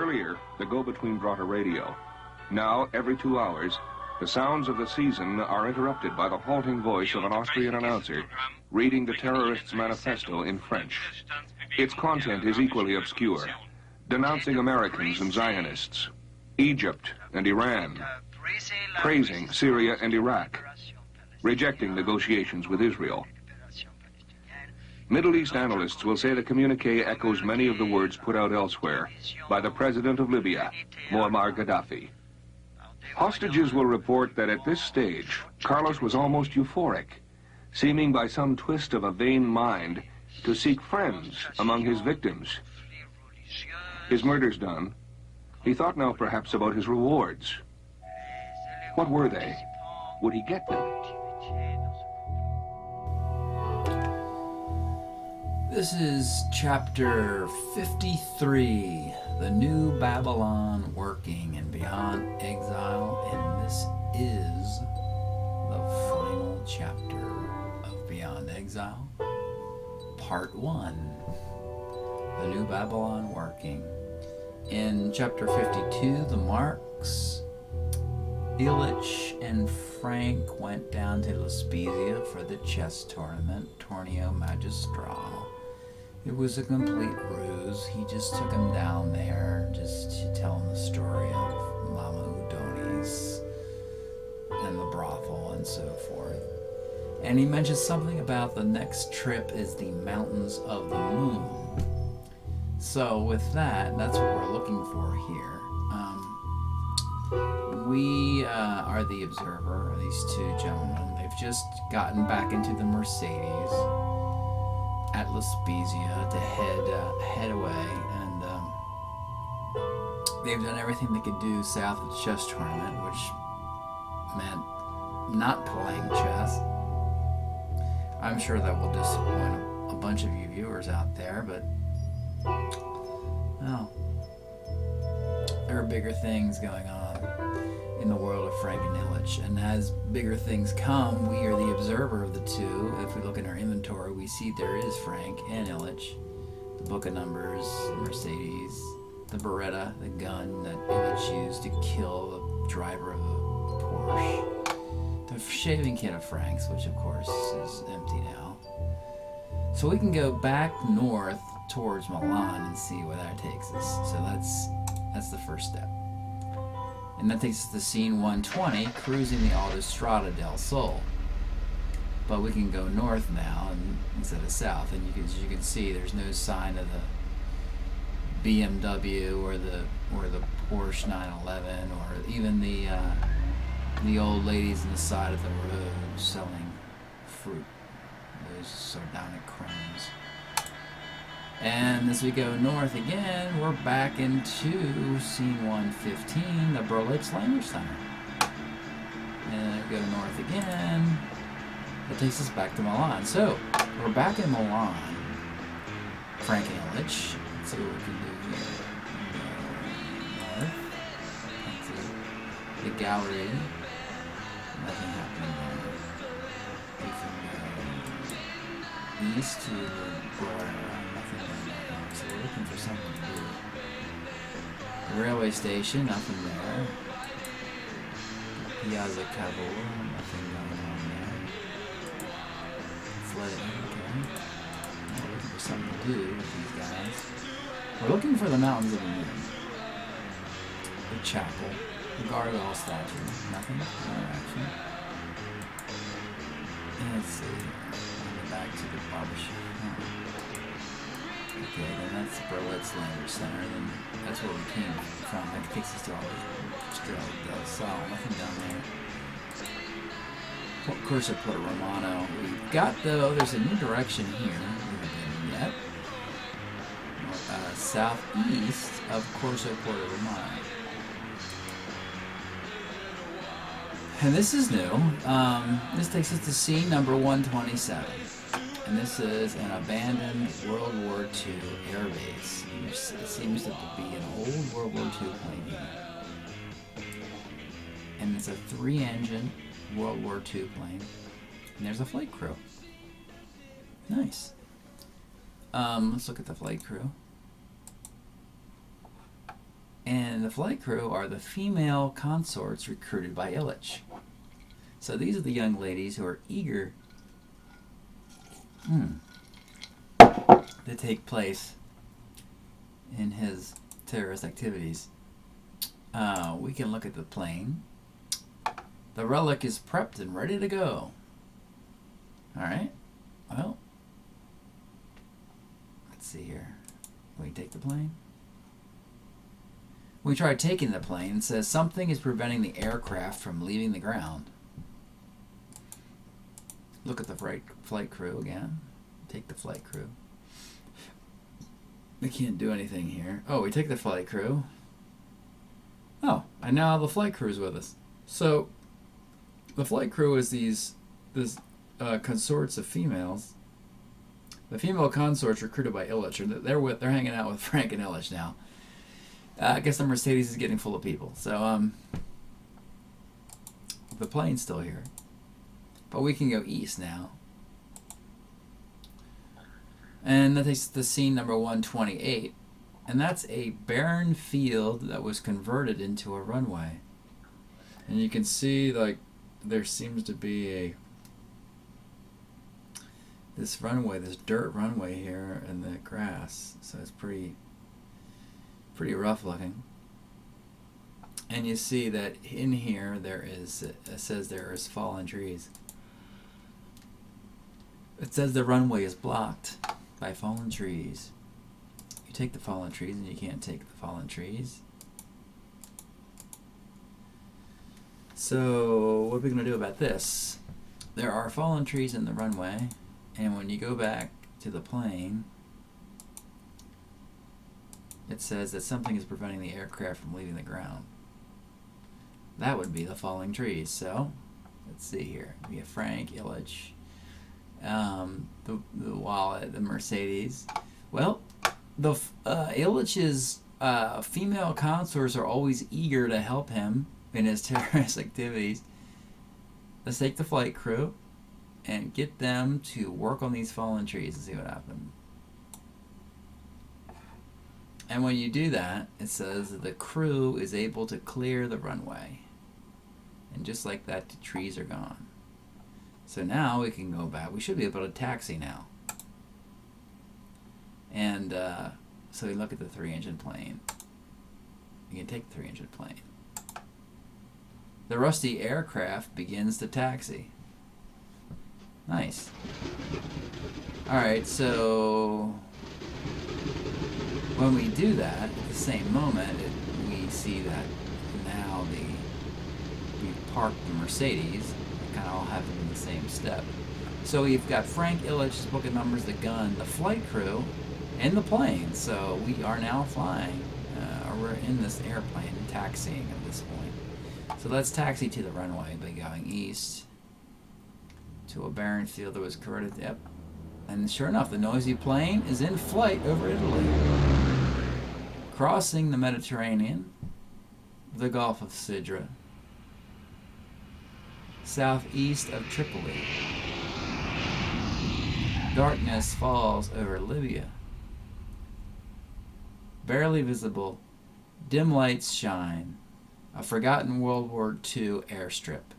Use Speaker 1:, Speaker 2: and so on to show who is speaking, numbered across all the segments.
Speaker 1: Earlier, the go-between brought a radio. Now, every 2 hours, the sounds of the season are interrupted by the halting voice of an Austrian announcer reading the terrorists' manifesto in French. Its content is equally obscure, denouncing Americans and Zionists, Egypt and Iran, praising Syria and Iraq, rejecting negotiations with Israel. Middle East analysts will say the communique echoes many of the words put out elsewhere by the president of Libya, Muammar Gaddafi. Hostages will report that at this stage, Qalrus was almost euphoric, seeming by some twist of a vain mind to seek friends among his victims. His murders done, he thought now perhaps about his rewards. What were they? Would he get them?
Speaker 2: This is chapter 53, The New Babalon Working and Beyond Exile, and this is the final chapter of Beyond Exile, Part 1, The New Babalon Working. In chapter 52, the marks, Ilich and Frank went down to SPIEZIA for the chess tournament, Torneo Magistral. It was a complete ruse. He just took him down there just to tell him the story of Mama Udoni's and the brothel and so forth. And he mentioned something about the next trip is the Mountains of the Moon. So with that, that's what we're looking for here. We are the observer, these two gentlemen. They've just gotten back into the Mercedes at SPIEZIA to head away, and they've done everything they could do south of the chess tournament, which meant not playing chess. I'm sure that will disappoint a bunch of you viewers out there, but well, there are bigger things going on in the world of Frank and Ilich, and as bigger things come, we are the observer of the two. If we look in our inventory, we see there is Frank and Ilich, the book of numbers, the Mercedes, the Beretta, the gun that Ilich used to kill the driver of a Porsche, the shaving kit of Frank's, which of course is empty now. So we can go back north towards Milan and see where that takes us. So that's the first step. And that takes us to scene 120, cruising the Autostrada del Sol. But we can go north now instead of south, and as you can see, there's no sign of the BMW or the Porsche 911 or even the old ladies on the side of the road selling fruit, those sardonic crones. And as we go north again, we're back into scene 115, the Berlitz Language Center. And we go north again. That takes us back to Milan. So, we're back in Milan. Frank and Ilich. Let's see what we can do here. North. To the gallery. Nothing happening there. We can go east to the Brera. So we're looking for something to do. The railway station, nothing there. Piazza Cavour, nothing going on there. Let's let it in, okay. We're looking for something to do with these guys. We're looking for the Mountains of the Moon. The chapel. The gargoyle statue. Nothing. No action. And let's see. We'll go back to the barbershop. Okay, then that's Berlitz Language Center, then that's where we came from. That takes us to Autostrada del Sol. Nothing down there. Of course, at Porto Romano. We've got, though, there's a new direction here. We haven't been yet. Southeast of Corso Porto Romano. And this is new. This takes us to scene number 127. And this is an abandoned World War II air base. It seems to be an old World War II plane unit. And it's a 3-engine World War II plane. And there's a flight crew. Nice. Let's look at the flight crew. And the flight crew are the female consorts recruited by Ilich. So these are the young ladies who are eager to take place in his terrorist activities. We can look at the plane. The relic is prepped and ready to go. Alright. Well, let's see here. Can we take the plane? We tried taking the plane. It says something is preventing the aircraft from leaving the ground. Look at the flight crew again. Take the flight crew. We can't do anything here. Oh, we take the flight crew. Oh, and now the flight crew is with us. So, the flight crew is this consorts of females. The female consorts recruited by Ilich, and they're hanging out with Frank and Ilich now. I guess the Mercedes is getting full of people. So, the plane's still here. But we can go east now. And that takes us to scene number 128. And that's a barren field that was converted into a runway. And you can see, like, there seems to be this runway, this dirt runway here in the grass. So it's pretty rough looking. And you see that in here it says there is fallen trees. It says the runway is blocked by fallen trees. You take the fallen trees and you can't take the fallen trees. So what are we going to do about this? There are fallen trees in the runway, and when you go back to the plane, it says that something is preventing the aircraft from leaving the ground. That would be the falling trees. So let's see here. We have Frank, Ilich, the wallet, the Mercedes. Well, the Illich's female consorts are always eager to help him in his terrorist activities. Let's take the flight crew and get them to work on these fallen trees and see what happens. And when you do that, it says that the crew is able to clear the runway. And just like that, the trees are gone. So now we can go back. We should be able to taxi now. And so we look at the 3-engine plane. You can take the 3-engine plane. The rusty aircraft begins to taxi. Nice. Alright, so when we do that, at the same moment, we see that now we've parked the Mercedes. They kind of all happen in the same step. So we've got Frank, Illich, book of numbers, the gun, the flight crew, and the plane. So we are now flying, or we're in this airplane and taxiing at this point. So let's taxi to the runway by going east to a barren field that was converted. Yep. And sure enough, the noisy plane is in flight over Italy, crossing the Mediterranean, the Gulf of Sidra, southeast of Tripoli. Darkness falls over Libya. Barely visible, dim lights shine. A forgotten World War II airstrip.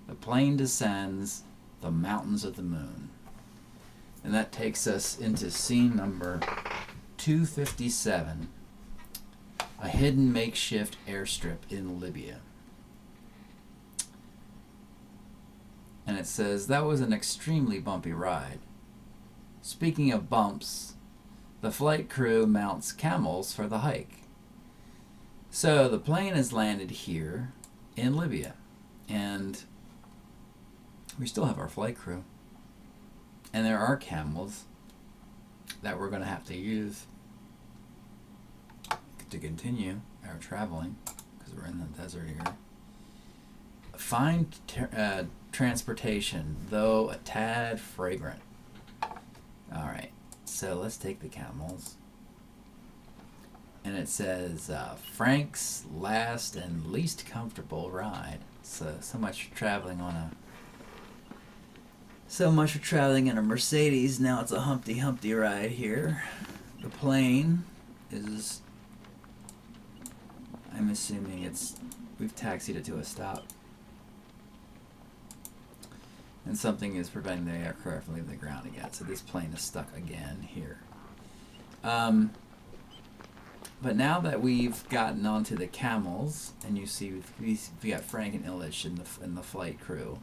Speaker 2: The plane descends the mountains of the moon. And that takes us into scene number 257. A hidden makeshift airstrip in Libya. And it says, that was an extremely bumpy ride. Speaking of bumps, the flight crew mounts camels for the hike. So the plane has landed here in Libya, and we still have our flight crew. And there are camels that we're going to have to use to continue our traveling, because we're in the desert here. Fine transportation, though a tad fragrant. Alright, so let's take the camels. And it says, Frank's last and least comfortable ride. So much for traveling on a... So much for traveling in a Mercedes. Now it's a Humpty ride here. The plane is I'm assuming we've taxied it to a stop. And something is preventing the aircraft from leaving the ground again. So this plane is stuck again here. But now that we've gotten onto the camels, and you see we got Frank and Ilich and the flight crew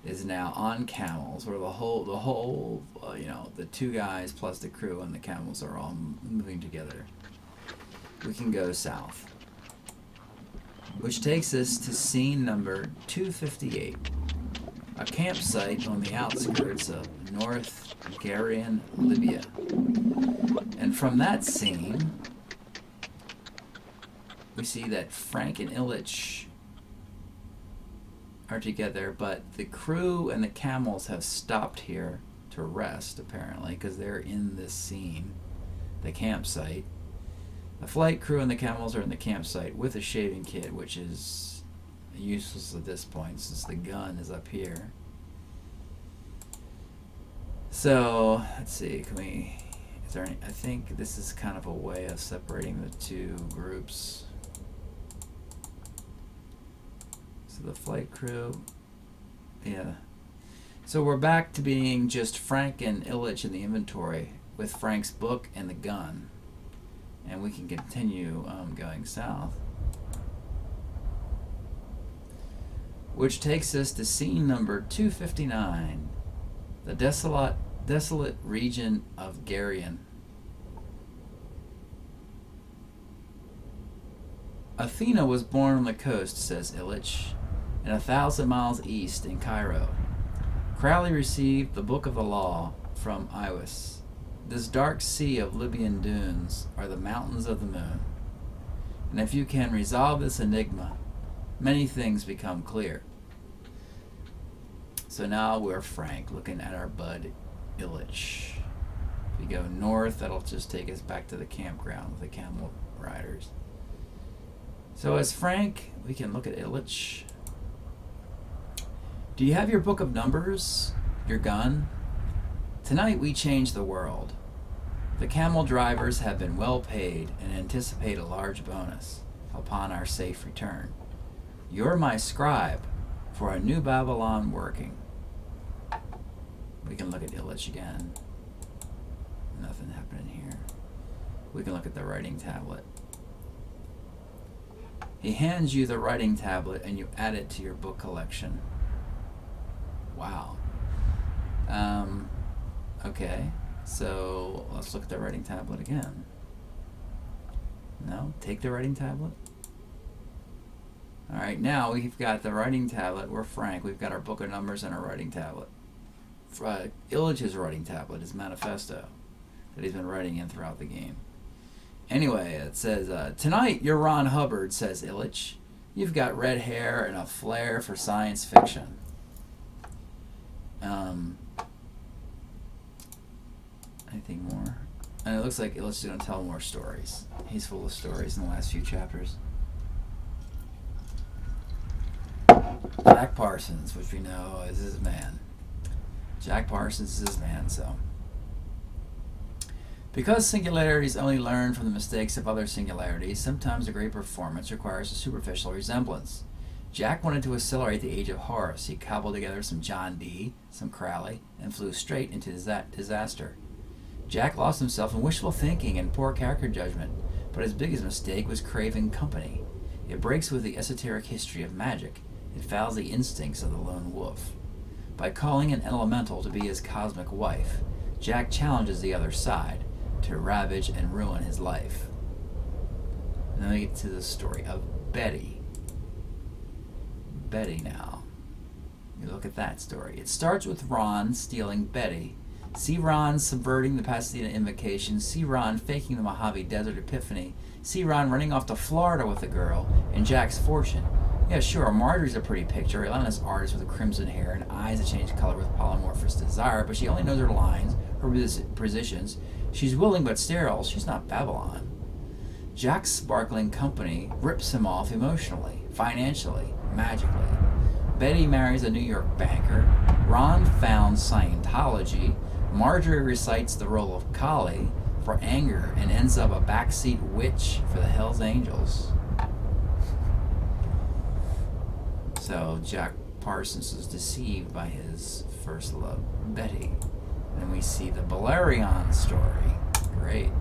Speaker 2: is now on camels, where the whole the two guys plus the crew and the camels are all moving together. We can go south, which takes us to scene number 258, a campsite on the outskirts of North Garian, Libya. And from that scene, we see that Frank and Ilich are together, but the crew and the camels have stopped here to rest, apparently, because they're in this scene, the campsite. The flight crew and the camels are in the campsite with a shaving kit, which is useless at this point since the gun is up here. So, let's see, I think this is kind of a way of separating the two groups. So the flight crew, yeah. So we're back to being just Frank and Ilich in the inventory with Frank's book and the gun. And we can continue going south. Which takes us to scene number 259, the desolate region of Garian. Athena was born on the coast, says Ilich, and 1,000 miles east in Cairo. Crowley received the Book of the Law from Iwis. This dark sea of Libyan dunes are the mountains of the moon. And if you can resolve this enigma, many things become clear. So now we're Frank, looking at our bud Ilich. If we go north, that'll just take us back to the campground with the camel riders. So as Frank, we can look at Ilich. Do you have your book of numbers? Your gun? Tonight we change the world. The camel drivers have been well paid and anticipate a large bonus upon our safe return. You're my scribe for a new Babalon working. We can look at Ilich again. Nothing happening here. We can look at the writing tablet. He hands you the writing tablet and you add it to your book collection. Wow. Okay, so let's look at the writing tablet again. No? Take the writing tablet? Alright, now we've got the writing tablet. We're Frank. We've got our book of numbers and our writing tablet. Illich's writing tablet, his manifesto that he's been writing in throughout the game. Anyway, it says, tonight you're Ron Hubbard, says Ilich. You've got red hair and a flair for science fiction. Anything more? And it looks like Illich is going to tell more stories. He's full of stories in the last few chapters. Jack Parsons, which we know is his man. Jack Parsons is his man, so. Because singularities only learn from the mistakes of other singularities, sometimes a great performance requires a superficial resemblance. Jack wanted to accelerate the age of Horus. He cobbled together some John Dee, some Crowley, and flew straight into disaster. Jack lost himself in wishful thinking and poor character judgment, but his biggest mistake was craving company. It breaks with the esoteric history of magic. It fouls the instincts of the lone wolf. By calling an elemental to be his cosmic wife, Jack challenges the other side to ravage and ruin his life. And then we get to the story of Betty. Betty now. You look at that story. It starts with Ron stealing Betty. See Ron subverting the Pasadena invocation. See Ron faking the Mojave Desert Epiphany. See Ron running off to Florida with a girl. And Jack's fortune. Yeah, sure, Marjorie's a pretty picture, a relentless artist with crimson hair and eyes that change color with polymorphous desire, but she only knows her lines, her positions. She's willing but sterile. She's not Babalon. Jack's sparkling company rips him off emotionally, financially, magically. Betty marries a New York banker. Ron founds Scientology. Marjorie recites the role of Kali for anger and ends up a backseat witch for the Hells Angels. So Jack Parsons was deceived by his first love, Betty. And we see the Babalon story. Great.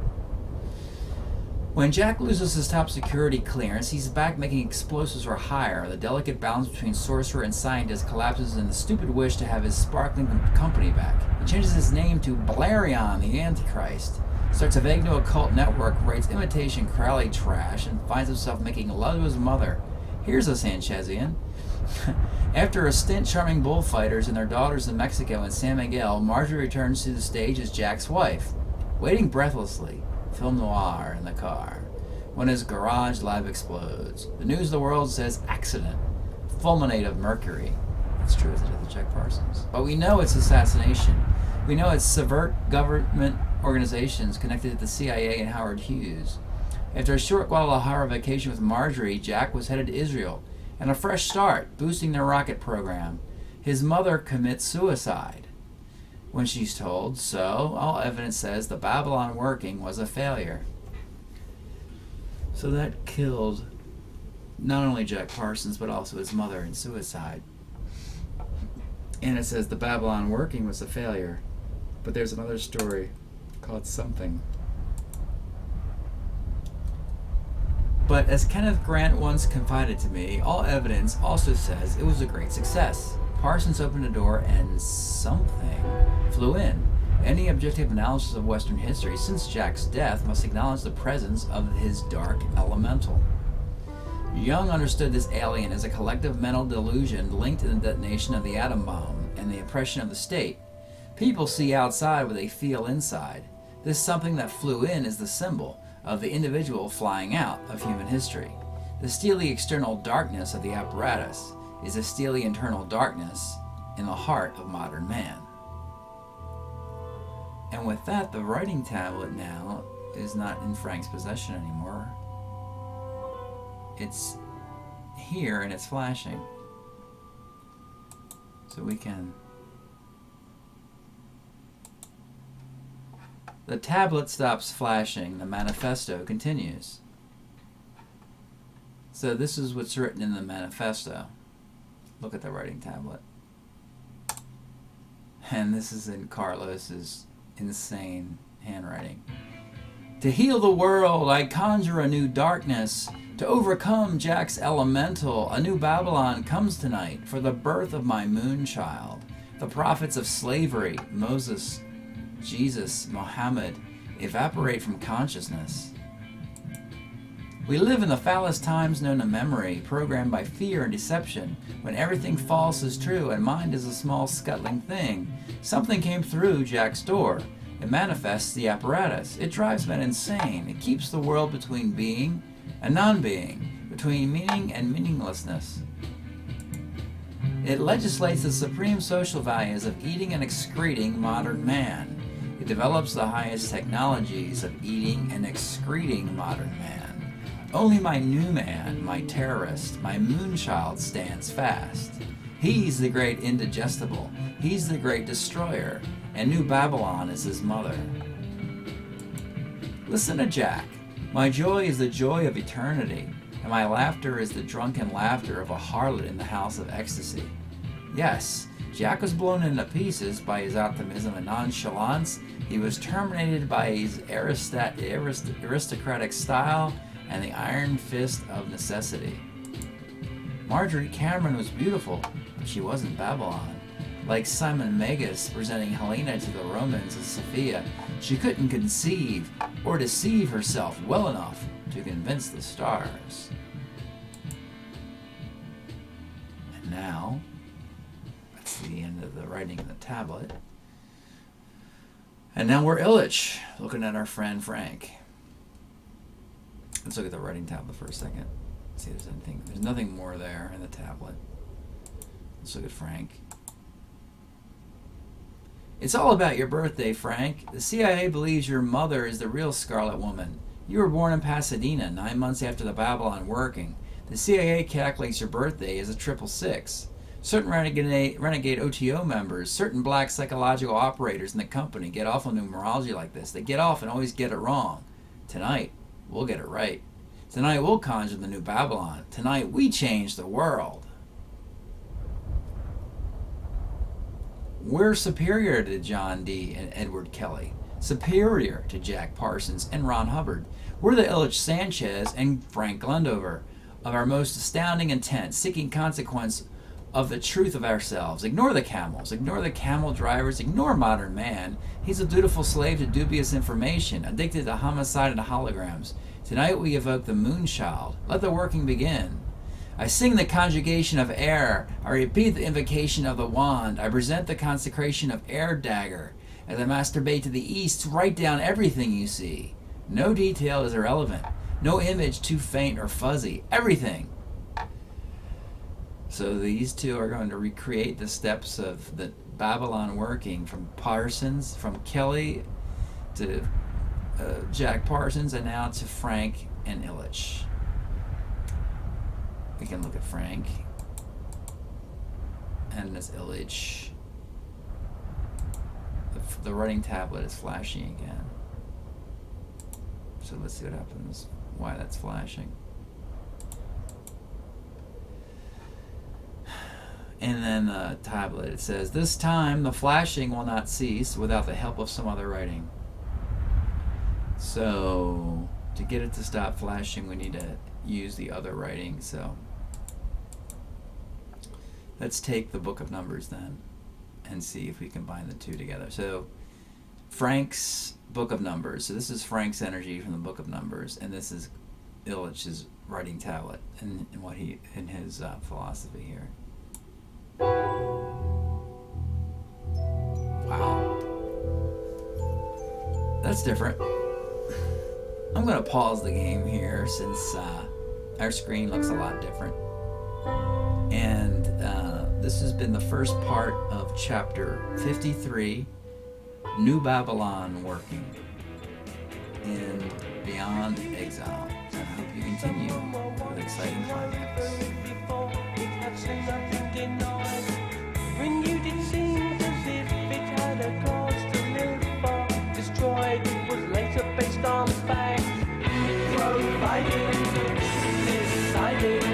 Speaker 2: When Jack loses his top security clearance, he's back making explosives for hire. The delicate balance between sorcerer and scientist collapses in the stupid wish to have his sparkling company back. He changes his name to Babalon, the Antichrist. Starts a vague new occult network, writes imitation Crowley trash, and finds himself making love to his mother. Here's a Sanchezian. After a stint charming bullfighters and their daughters in Mexico and San Miguel, Marjorie returns to the stage as Jack's wife. Waiting breathlessly, film noir in the car, when his garage lab explodes. The news of the world says accident, fulminate of mercury. That's true as it is with Jack Parsons. But we know it's assassination. We know it's subvert government organizations connected to the CIA and Howard Hughes. After a short Guadalajara vacation with Marjorie, Jack was headed to Israel, and a fresh start, boosting their rocket program. His mother commits suicide. When she's told so, all evidence says the Babalon working was a failure. So that killed not only Jack Parsons, but also his mother in suicide. And it says the Babalon working was a failure. But there's another story called Something. But as Kenneth Grant once confided to me, all evidence also says it was a great success. Parsons opened a door and something flew in. Any objective analysis of Western history since Jack's death must acknowledge the presence of his dark elemental. Jung understood this alien as a collective mental delusion linked to the detonation of the atom bomb and the oppression of the state. People see outside what they feel inside. This something that flew in is the symbol of the individual flying out of human history. The steely external darkness of the apparatus is a steely internal darkness in the heart of modern man. And with that, the writing tablet now is not in Frank's possession anymore. It's here and it's flashing. So we can... The tablet stops flashing. The manifesto continues. So this is what's written in the manifesto. Look at the writing tablet. And this is in Qalrus's insane handwriting. To heal the world, I conjure a new darkness. To overcome Jack's elemental, a new Babalon comes tonight for the birth of my moon child. The prophets of slavery, Moses, Jesus, Mohammed, evaporate from consciousness. We live in the foulest times known to memory, programmed by fear and deception, when everything false is true and mind is a small scuttling thing. Something came through Jack's door. It manifests the apparatus. It drives men insane. It keeps the world between being and non-being, between meaning and meaninglessness. It legislates the supreme social values of eating and excreting modern man. It develops the highest technologies of eating and excreting modern man. Only my new man, my terrorist, my moonchild stands fast. He's the great indigestible. He's the great destroyer. And New Babalon is his mother. Listen to Jack. My joy is the joy of eternity, and my laughter is the drunken laughter of a harlot in the house of ecstasy. Yes, Jack was blown into pieces by his optimism and nonchalance. He was terminated by his aristocratic style and the iron fist of necessity. Marjorie Cameron was beautiful, but she wasn't Babalon. Like Simon Magus presenting Helena to the Romans as Sophia, she couldn't conceive or deceive herself well enough to convince the stars. And now, that's the end of the writing in the tablet. And now we're Ilich, looking at our friend Frank. Let's look at the writing tablet for a second. See if there's anything. There's nothing more there in the tablet. Let's look at Frank. It's all about your birthday, Frank. The CIA believes your mother is the real Scarlet Woman. You were born in Pasadena 9 months after the Babalon working. The CIA calculates your birthday as a 666. Certain renegade OTO members, certain black psychological operators in the company get off on numerology like this. They get off and always get it wrong. Tonight, we'll get it right. Tonight, we'll conjure the new Babalon. Tonight, we change the world. We're superior to John D. and Edward Kelly, superior to Jack Parsons and Ron Hubbard. We're the Ilich Sanchez and Frank Glundover of our most astounding intent, seeking consequence of the truth of ourselves. Ignore the camels, ignore the camel drivers, ignore modern man. He's a dutiful slave to dubious information, addicted to homicide and holograms. Tonight we evoke the Moonchild. Let the working begin. I sing the conjugation of air. I repeat the invocation of the wand. I present the consecration of air dagger. As I masturbate to the east, write down everything you see. No detail is irrelevant. No image too faint or fuzzy. Everything. So these two are going to recreate the steps of the Babalon working from Parsons, from Kelly to Jack Parsons, and now to Frank and Ilich. We can look at Frank and this Ilich. The writing tablet is flashing again. So let's see what happens, why that's flashing. And then the tablet, it says, this time the flashing will not cease without the help of some other writing. So to get it to stop flashing, we need to use the other writing. So let's take the Book of Numbers then and see if we can bind the two together. So Frank's Book of Numbers. So this is Frank's energy from the Book of Numbers, and this is Ilich's writing tablet and what he in his philosophy here. Wow, that's different. I'm going to pause the game here since our screen looks a lot different. And this has been the first part of chapter 53, New Babalon working in Beyond Exile. I hope you continue with exciting climax.
Speaker 3: When you did seem as if it had a cause to live for, destroyed was later based on fact. Provided, decided.